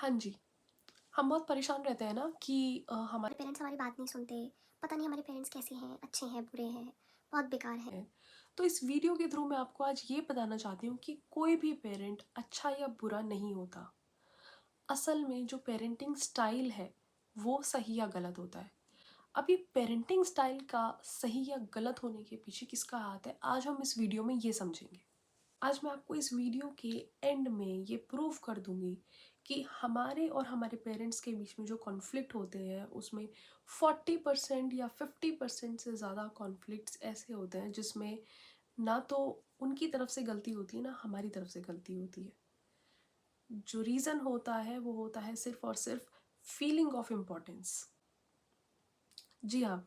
हाँ जी, हम बहुत परेशान रहते हैं ना कि हमारे हमारे पेरेंट्स हमारी बात नहीं सुनते, पता नहीं हमारे पेरेंट्स कैसे हैं, अच्छे हैं, बुरे हैं, बहुत बेकार हैं। हैं। तो इस वीडियो के थ्रू मैं आपको आज ये बताना चाहती हूँ कि कोई भी पेरेंट अच्छा या बुरा नहीं होता। असल में जो पेरेंटिंग स्टाइल है, वो सही या गलत होता है। अब ये पेरेंटिंग स्टाइल का सही या गलत होने के पीछे किसका हाथ है, आज हम इस वीडियो में ये समझेंगे। आज मैं आपको इस वीडियो के एंड में ये प्रूव कर दूंगी कि हमारे और हमारे पेरेंट्स के बीच में जो कॉन्फ्लिक्ट होते हैं उसमें 40% या 50% से ज़्यादा कॉन्फ्लिक्ट्स ऐसे होते हैं जिसमें ना तो उनकी तरफ से गलती होती है ना हमारी तरफ से गलती होती है। जो रीज़न होता है वो होता है सिर्फ और सिर्फ फीलिंग ऑफ इम्पोर्टेंस। जी हाँ,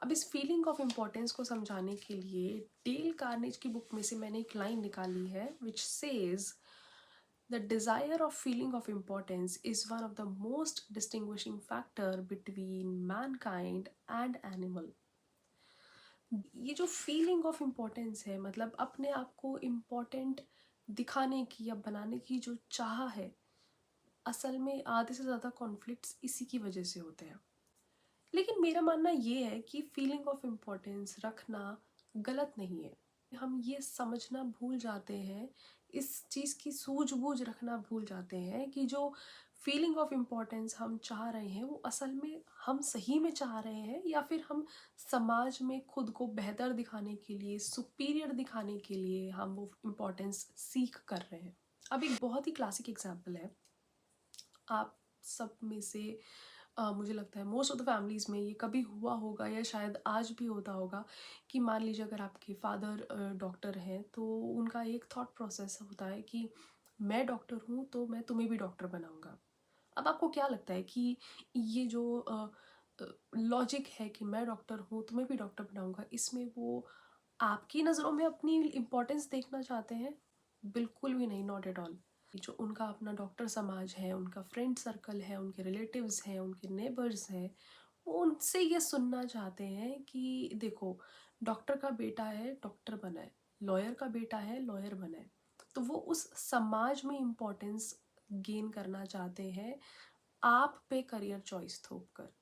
अब इस फीलिंग ऑफ इम्पोर्टेंस को समझाने के लिए डेल कार्नेज की बुक में से मैंने एक लाइन निकाली है which says the desire of feeling of importance is one of the most distinguishing factor between Mankind and animal. ये जो फीलिंग ऑफ इम्पोर्टेंस है मतलब अपने आप को इम्पोर्टेंट दिखाने की या बनाने की जो चाह है, असल में आधे से ज़्यादा कॉन्फ्लिक्ट्स इसी की वजह से होते हैं। लेकिन मेरा मानना ये है कि फीलिंग ऑफ इम्पोर्टेंस रखना गलत नहीं है। हम ये समझना भूल जाते हैं, इस चीज़ की सूझबूझ रखना भूल जाते हैं कि जो फीलिंग ऑफ इम्पोर्टेंस हम चाह रहे हैं वो असल में हम सही में चाह रहे हैं या फिर हम समाज में खुद को बेहतर दिखाने के लिए, सुपीरियर दिखाने के लिए हम वो इम्पोर्टेंस सीख कर रहे हैं। अब एक बहुत ही क्लासिक एग्जाम्पल है, आप सब में से मुझे लगता है मोस्ट ऑफ द फैमिलीज़ में ये कभी हुआ होगा या शायद आज भी होता होगा कि मान लीजिए अगर आपके फादर डॉक्टर हैं तो उनका एक थॉट प्रोसेस होता है कि मैं डॉक्टर हूँ तो मैं तुम्हें भी डॉक्टर बनाऊंगा। अब आपको क्या लगता है कि ये जो लॉजिक है कि मैं डॉक्टर हूँ तुम्हें भी डॉक्टर बनाऊंगा, इसमें वो आपकी नज़रों में अपनी इम्पोर्टेंस देखना चाहते हैं? बिल्कुल भी नहीं, नॉट एट ऑल। जो उनका अपना डॉक्टर समाज है, उनका फ्रेंड सर्कल है, उनके रिलेटिव्स हैं, उनके नेबर्स हैं, वो उनसे ये सुनना चाहते हैं कि देखो, डॉक्टर का बेटा है डॉक्टर बना है, लॉयर का बेटा है लॉयर बना है। तो वो उस समाज में इम्पोर्टेंस गेन करना चाहते हैं आप पे करियर चॉइस थोप कर।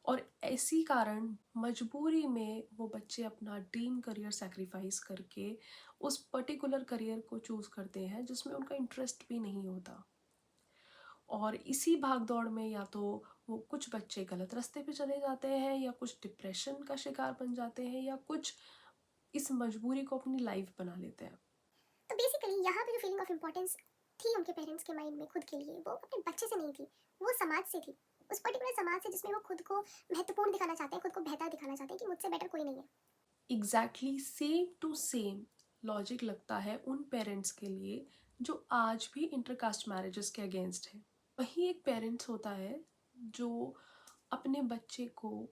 और इसी कारण मजबूरी में वो बच्चे अपना ड्रीम करियर सेक्रीफाइस करके उस पर्टिकुलर करियर को चूज़ करते हैं जिसमें उनका इंटरेस्ट भी नहीं होता। और इसी भाग दौड़ में या तो वो कुछ बच्चे गलत रास्ते पे चले जाते हैं या कुछ डिप्रेशन का शिकार बन जाते हैं या कुछ इस मजबूरी को अपनी लाइफ बना लेते हैं। तो बेसिकली यहाँ पे जो फीलिंग ऑफ इम्पोर्टेंस थी उनके पेरेंट्स के माइंड में खुद के लिए, वो अपने बच्चे से नहीं थी, वो समाज से थी। उस पर्टिकुलर समाज से जिसमें वो खुद को महत्वपूर्ण दिखाना चाहते हैं, खुद को बेहतर दिखाना चाहते हैं कि मुझसे बेटर कोई नहीं है। Exactly same to same logic लगता है उन पेरेंट्स के लिए जो आज भी इंटरकास्ट मैरिजेस के अगेंस्ट है। वही एक पेरेंट्स होता है जो अपने बच्चे को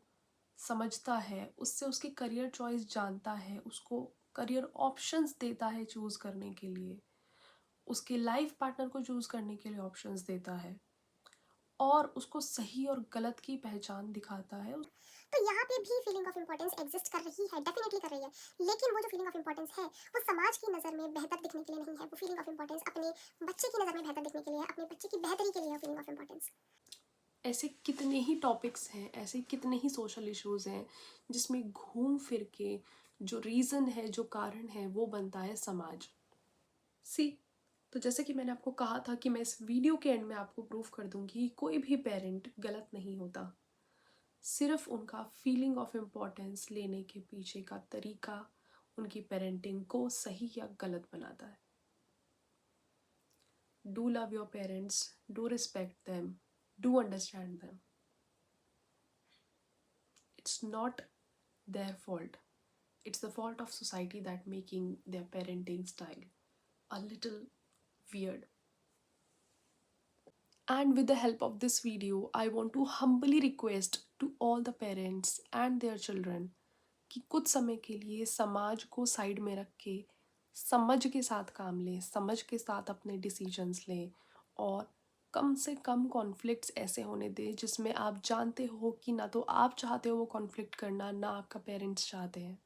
समझता है, उससे उसकी करियर चॉइस जानता है, उसको करियर ऑप्शंस देता है चूज़ करने के लिए, उसके लाइफ पार्टनर को चूज़ करने के लिए ऑप्शंस देता है और उसको सही और गलत की पहचान दिखाता है। तो यहाँ पे भी फीलिंग ऑफ इम्पोर्टेंस एग्जिस्ट कर रही है, डेफिनेटली कर रही है। लेकिन वो जो फीलिंग ऑफ इम्पोर्टेंस है वो समाज की नज़र में बेहतर दिखने के लिए नहीं है, वो फीलिंग ऑफ इम्पोर्टेंस अपने बच्चे की नज़र में बेहतर दिखने के लिए है, अपने बच्चे की बेहतरी के लिए है फीलिंग ऑफ इम्पोर्टेंस। ऐसे कितने ही टॉपिक्स हैं, ऐसे कितने ही सोशल इश्यूज हैं जिसमें घूम फिर के जो रीज़न है, जो कारण है, वो बनता है समाज। सी, तो जैसे कि मैंने आपको कहा था कि मैं इस वीडियो के एंड में आपको प्रूफ कर दूंगी कि कोई भी पेरेंट गलत नहीं होता, सिर्फ उनका फीलिंग ऑफ इम्पोर्टेंस लेने के पीछे का तरीका उनकी पेरेंटिंग को सही या गलत बनाता है। Do love your parents, do respect them, do understand them. It's not their fault. It's the fault of society that making their parenting style a little weird. And with the help of this video, I want to humbly request to all the parents and their children कि कुछ समय के लिए समाज को side में रख के समझ के साथ काम लें, समझ के साथ अपने डिसीजंस लें और कम से कम कॉन्फ्लिक्ट्स ऐसे होने दें जिसमें आप जानते हो कि ना तो आप चाहते हो वो कॉन्फ्लिक्ट करना, ना आपका पेरेंट्स चाहते हैं।